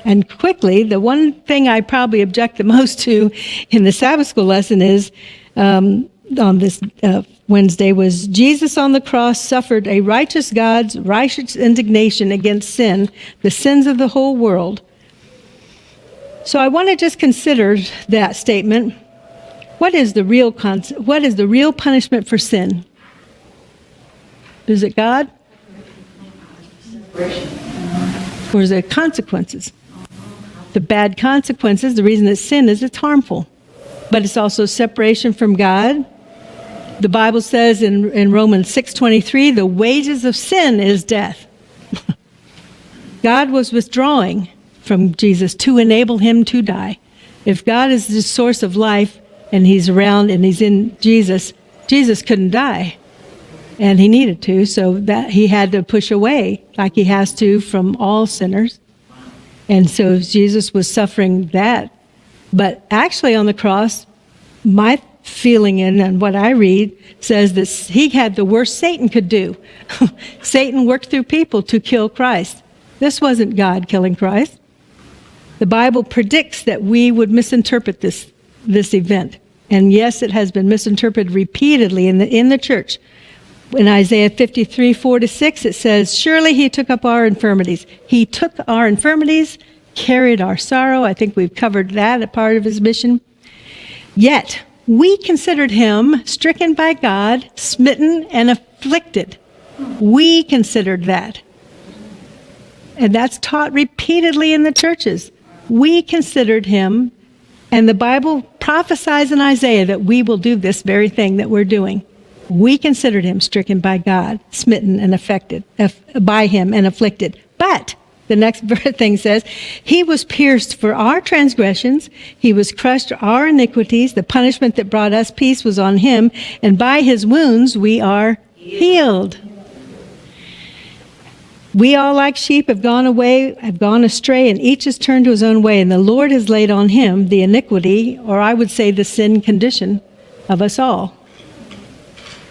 And quickly, the one thing I probably object the most to in the Sabbath school lesson is, on this Wednesday, was Jesus on the cross suffered a righteous God's righteous indignation against sin, the sins of the whole world. So I want to just consider that statement. What is the real punishment for sin? Is it God? Or is it consequences? The bad consequences, the reason that sin is it's harmful. But it's also separation from God. The Bible says in Romans 6:23, the wages of sin is death. God was withdrawing from Jesus to enable him to die. If God is the source of life and he's around and he's in Jesus, Jesus couldn't die. And he needed to, so that he had to push away, like he has to, from all sinners. And so Jesus was suffering that. But actually on the cross, my feeling and what I read says that he had the worst Satan could do. Satan worked through people to kill Christ. This wasn't God killing Christ. The Bible predicts that we would misinterpret this event. And yes, it has been misinterpreted repeatedly in the church. In Isaiah 53:4-6, it says, surely he took up our infirmities. He took our infirmities, carried our sorrow. I think we've covered that, a part of his mission. Yet, we considered him stricken by God, smitten and afflicted. We considered that. And that's taught repeatedly in the churches. We considered him, and the Bible prophesies in Isaiah that we will do this very thing that we're doing. We considered him stricken by God, smitten and affected by him and afflicted. But the next thing says, he was pierced for our transgressions. He was crushed for our iniquities. The punishment that brought us peace was on him. And by his wounds we are healed. We all like sheep have gone astray, and each has turned to his own way. And the Lord has laid on him the iniquity, or I would say the sin condition of us all.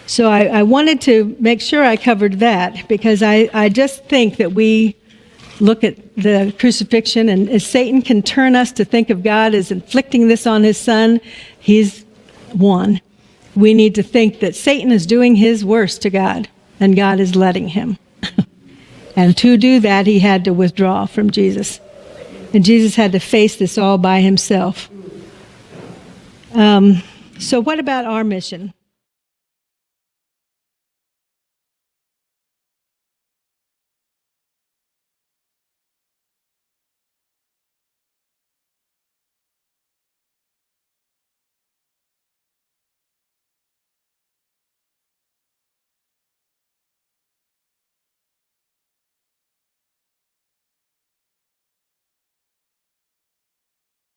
So I wanted to make sure I covered that, because I just think that we look at the crucifixion, and as Satan can turn us to think of God as inflicting this on his son, he's won. We need to think that Satan is doing his worst to God, and God is letting him. And to do that, he had to withdraw from Jesus. And Jesus had to face this all by himself. So what about our mission?